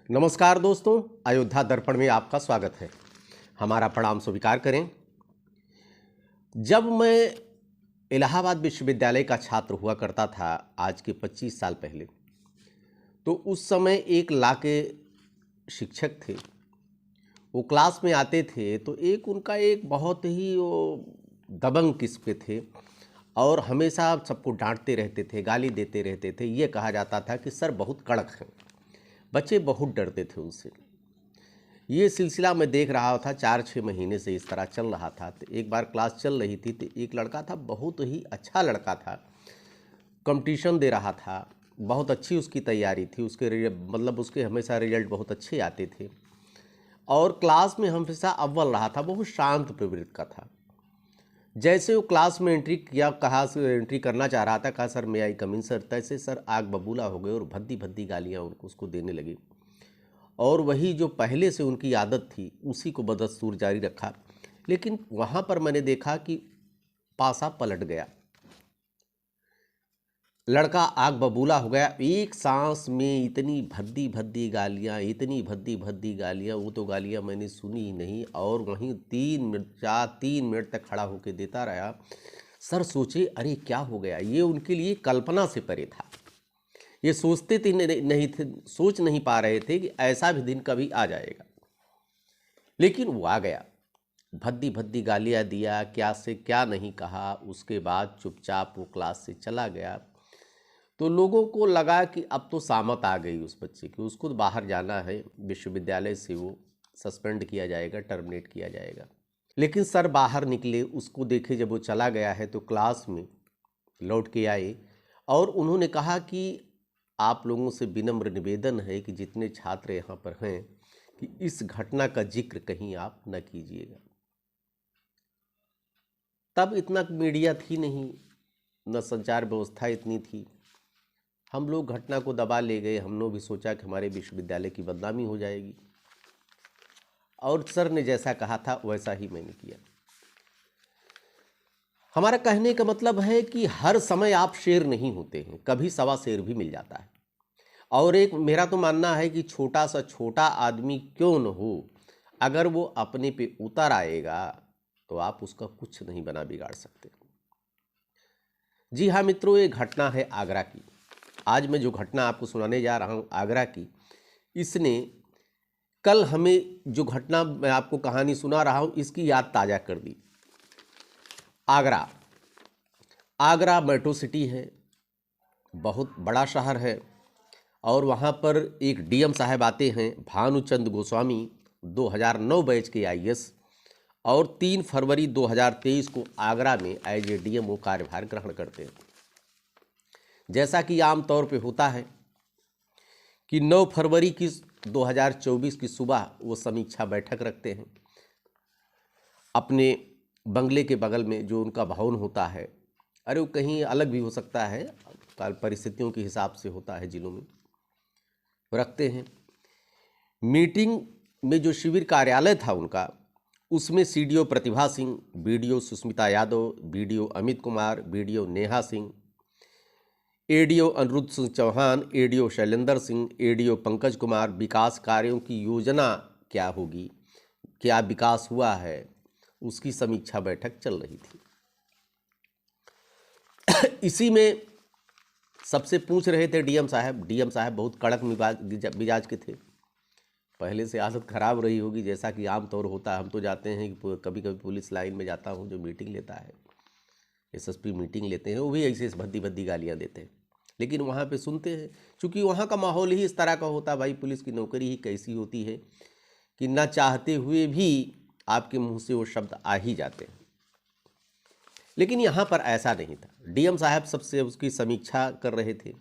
नमस्कार दोस्तों, अयोध्या दर्पण में आपका स्वागत है। हमारा प्रणाम स्वीकार करें। जब मैं इलाहाबाद विश्वविद्यालय का छात्र हुआ करता था, आज के 25 साल पहले, तो उस समय एक ला के शिक्षक थे। वो क्लास में आते थे तो एक उनका एक बहुत ही वो दबंग किस्म के थे और हमेशा सबको डांटते रहते थे, गाली देते रहते थे। ये कहा जाता था कि सर बहुत कड़क हैं। बच्चे बहुत डरते थे उनसे। ये सिलसिला मैं देख रहा था 4-6 महीने से इस तरह चल रहा था। तो एक बार क्लास चल रही थी तो एक लड़का था, बहुत ही अच्छा लड़का था, कंपटीशन दे रहा था, बहुत अच्छी उसकी तैयारी थी, उसके हमेशा रिजल्ट बहुत अच्छे आते थे और क्लास में हमेशा अव्वल रहा था। बहुत शांत प्रवृत्ति का था। जैसे वो क्लास में एंट्री करना चाह रहा था, कहा सर मैं आई कम इन सर, तैसे सर आग बबूला हो गए और भद्दी भद्दी गालियाँ उसको देने लगी और वही जो पहले से उनकी आदत थी उसी को बदस्तूर जारी रखा। लेकिन वहाँ पर मैंने देखा कि पासा पलट गया, लड़का आग बबूला हो गया। एक सांस में इतनी भद्दी भद्दी गालियाँ, इतनी भद्दी भद्दी गालियाँ, वो तो गालियाँ मैंने सुनी ही नहीं। और वहीं 3 मिनट तक खड़ा होकर देता रहा। सर सोचे अरे क्या हो गया। ये उनके लिए कल्पना से परे था। ये सोचते थे नहीं थे, सोच नहीं पा रहे थे कि ऐसा भी दिन कभी आ जाएगा। लेकिन वो आ गया, भद्दी भद्दी गालियाँ दिया, क्या से क्या नहीं कहा। उसके बाद चुपचाप वो क्लास से चला गया। तो लोगों को लगा कि अब तो सामत आ गई उस बच्चे की, उसको तो बाहर जाना है, विश्वविद्यालय से वो सस्पेंड किया जाएगा, टर्मिनेट किया जाएगा। लेकिन सर बाहर निकले, उसको देखे जब वो चला गया है तो क्लास में लौट के आए और उन्होंने कहा कि आप लोगों से विनम्र निवेदन है कि जितने छात्र यहाँ पर हैं कि इस घटना का जिक्र कहीं आप न कीजिएगा। तब इतना मीडिया थी नहीं, न संचार व्यवस्था इतनी थी। हम लोग घटना को दबा ले गए। हमने भी सोचा कि हमारे विश्वविद्यालय की बदनामी हो जाएगी और सर ने जैसा कहा था वैसा ही मैंने किया। हमारा कहने का मतलब है कि हर समय आप शेर नहीं होते हैं, कभी सवा शेर भी मिल जाता है। और एक मेरा तो मानना है कि छोटा सा छोटा आदमी क्यों न हो, अगर वो अपने पे उतर आएगा तो आप उसका कुछ नहीं बना बिगाड़ सकते। जी हाँ मित्रों, ये घटना है आगरा की। आज मैं जो घटना आपको सुनाने जा रहा हूँ आगरा की, इसने कल हमें जो घटना मैं आपको कहानी सुना रहा हूँ इसकी याद ताज़ा कर दी। आगरा मेट्रो सिटी है, बहुत बड़ा शहर है और वहाँ पर एक डीएम साहब आते हैं, भानुचंद गोस्वामी, 2009 बैच के आईएएस, और 3 फरवरी 2023 को आगरा में एज ए डीएम वो कार्यभार ग्रहण करते हैं। जैसा कि आम तौर पे होता है कि 9 फरवरी की 2024 की सुबह वो समीक्षा बैठक रखते हैं अपने बंगले के बगल में, जो उनका भवन होता है। अरे वो कहीं अलग भी हो सकता है, परिस्थितियों के हिसाब से होता है, जिलों में रखते हैं। मीटिंग में जो शिविर कार्यालय था उनका, उसमें CDO Pratibha Singh, BDO Sushmita Yadav, BDO Amit Kumar, BDO Neha Singh, ADO Anirudh Singh Chauhan, ADO Shailendra Singh, ADO Pankaj Kumar, विकास कार्यों की योजना क्या होगी, क्या विकास हुआ है, उसकी समीक्षा बैठक चल रही थी। इसी में सबसे पूछ रहे थे डीएम साहब। डीएम साहब बहुत कड़क मिजाज के थे, पहले से आदत खराब रही होगी, जैसा कि आम तौर होता है। हम तो जाते हैं कि कभी कभी पुलिस लाइन में जाता हूँ, जो मीटिंग लेता है, एसएसपी मीटिंग लेते हैं, वो भी ऐसे भद्दी भद्दी गालियाँ देते हैं। लेकिन वहाँ पे सुनते हैं, क्योंकि वहाँ का माहौल ही इस तरह का होता है। भाई पुलिस की नौकरी ही कैसी होती है कि ना चाहते हुए भी आपके मुंह से वो शब्द आ ही जाते हैं। लेकिन यहाँ पर ऐसा नहीं था। डीएम साहब सबसे उसकी समीक्षा कर रहे थे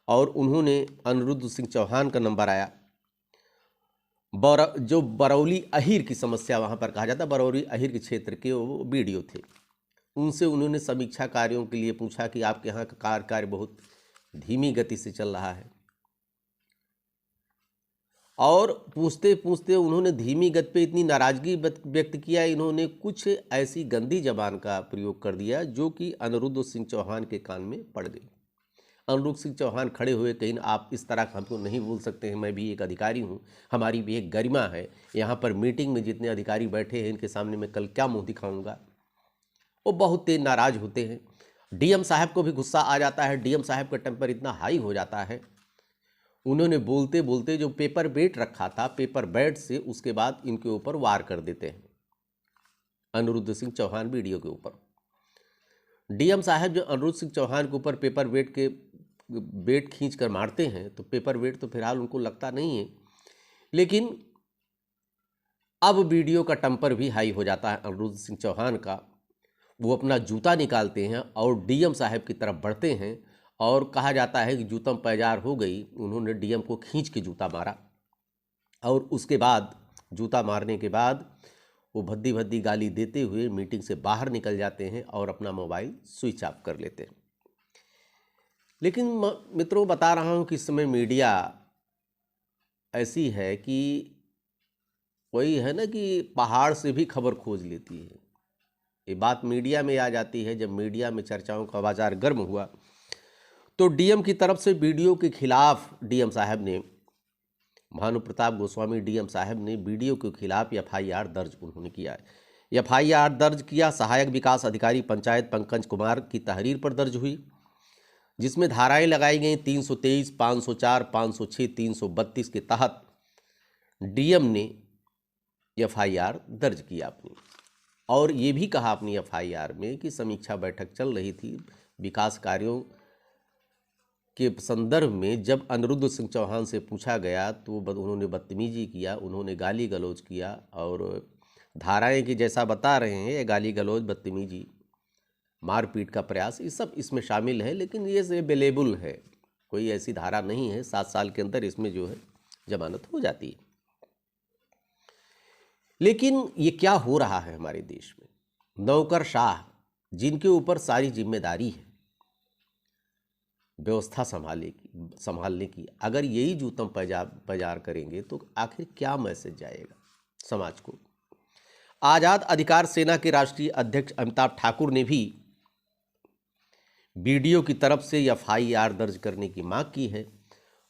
और उन्होंने अनिरुद्ध सिंह चौहान का नंबर आया। जो बरौली अहीर की समस्या वहाँ पर कहा जाता है, बरौली अहीर के क्षेत्र के वो बीडीओ थे। उनसे उन्होंने समीक्षा कार्यों के लिए पूछा कि आपके यहाँ का कार्य बहुत धीमी गति से चल रहा है। और पूछते पूछते उन्होंने धीमी गति पे इतनी नाराज़गी व्यक्त किया, इन्होंने कुछ ऐसी गंदी जबान का प्रयोग कर दिया जो कि अनिरुद्ध सिंह चौहान के कान में पड़ गई। अनुरुद्ध सिंह चौहान खड़े हुए कहीं आप इस तरह हमको नहीं बोल सकते हैं, मैं भी एक अधिकारी हूँ, हमारी भी एक गरिमा है, यहाँ पर मीटिंग में जितने अधिकारी बैठे हैं इनके सामने मैं कल क्या मुँह दिखाऊंगा। वो बहुत तेज नाराज होते हैं। डीएम साहब को भी गुस्सा आ जाता है, डीएम साहब का टेम्पर इतना हाई हो जाता है, उन्होंने बोलते बोलते जो पेपर वेट रखा था, पेपर वेट से उसके बाद इनके ऊपर वार कर देते हैं, अनुरुद्ध सिंह चौहान वीडियो के ऊपर। डीएम साहब जो अनुरुद्ध सिंह चौहान के ऊपर पेपर वेट के वेट खींच कर मारते हैं, तो पेपर वेट तो फिलहाल उनको लगता नहीं है, लेकिन अब वीडियो का टेम्पर भी हाई हो जाता है अनुरुद्ध सिंह चौहान का। वो अपना जूता निकालते हैं और डीएम साहब की तरफ बढ़ते हैं और कहा जाता है कि जूतम पैजार हो गई, उन्होंने डीएम को खींच के जूता मारा और उसके बाद जूता मारने के बाद वो भद्दी भद्दी गाली देते हुए मीटिंग से बाहर निकल जाते हैं और अपना मोबाइल स्विच ऑफ कर लेते हैं। लेकिन मित्रों, बता रहा हूँ कि इस समय मीडिया ऐसी है कि वही है ना कि पहाड़ से भी खबर खोज लेती है। ये बात मीडिया में आ जाती है। जब मीडिया में चर्चाओं का बाजार गर्म हुआ तो डीएम की तरफ से वीडियो के खिलाफ डीएम साहब ने, भानु प्रताप गोस्वामी डीएम साहब ने वीडियो के खिलाफ एफआईआर दर्ज उन्होंने किया है। एफआईआर दर्ज किया सहायक विकास अधिकारी पंचायत पंकज कुमार की तहरीर पर दर्ज हुई, जिसमें धाराएं लगाई गई 323, 504, 506, 332 के तहत डीएम ने एफआईआर दर्ज किया अपनी। और ये भी कहा अपनी एफआईआर में कि समीक्षा बैठक चल रही थी विकास कार्यों के संदर्भ में। जब अनुरुद्ध सिंह चौहान से पूछा गया तो उन्होंने बदतमीजी किया, उन्होंने गाली गलौज किया और धाराएं की जैसा बता रहे हैं, गाली गलौज, बदतमीजी, मारपीट का प्रयास, ये सब इसमें शामिल है। लेकिन ये अवेलेबल है, कोई ऐसी धारा नहीं है, 7 साल के अंदर इसमें जो है जमानत हो जाती है। लेकिन ये क्या हो रहा है हमारे देश में, नौकरशाह जिनके ऊपर सारी जिम्मेदारी है व्यवस्था संभालने की, अगर यही जूतम बाजार करेंगे तो आखिर क्या मैसेज जाएगा समाज को। आजाद अधिकार सेना के राष्ट्रीय अध्यक्ष अमिताभ ठाकुर ने भी बीडीओ की तरफ से एफआईआर दर्ज करने की मांग की है।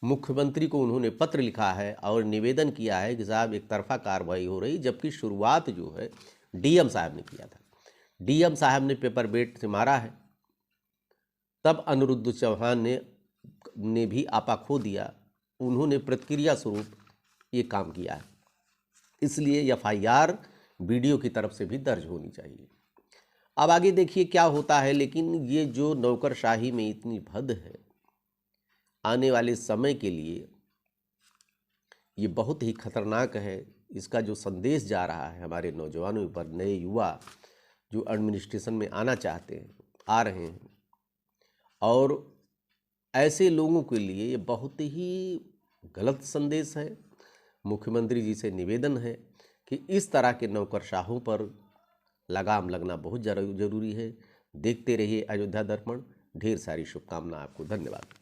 मुख्यमंत्री को उन्होंने पत्र लिखा है और निवेदन किया है कि साहब एक तरफा कार्रवाई हो रही, जबकि शुरुआत जो है डीएम साहब ने किया था। डीएम साहब ने पेपर वेट से मारा है, तब अनुरुद्ध चौहान ने भी आपा खो दिया, उन्होंने प्रतिक्रिया स्वरूप ये काम किया है। इसलिए एफआईआर वीडियो की तरफ से भी दर्ज होनी चाहिए। अब आगे देखिए क्या होता है। लेकिन ये जो नौकरशाही में इतनी भद है, आने वाले समय के लिए ये बहुत ही खतरनाक है। इसका जो संदेश जा रहा है हमारे नौजवानों पर, नए युवा जो एडमिनिस्ट्रेशन में आना चाहते हैं, आ रहे हैं, और ऐसे लोगों के लिए ये बहुत ही गलत संदेश है। मुख्यमंत्री जी से निवेदन है कि इस तरह के नौकरशाहों पर लगाम लगना बहुत जरूरी है। देखते रहिए अयोध्या दर्पण। ढेर सारी शुभकामनाएं आपको। धन्यवाद।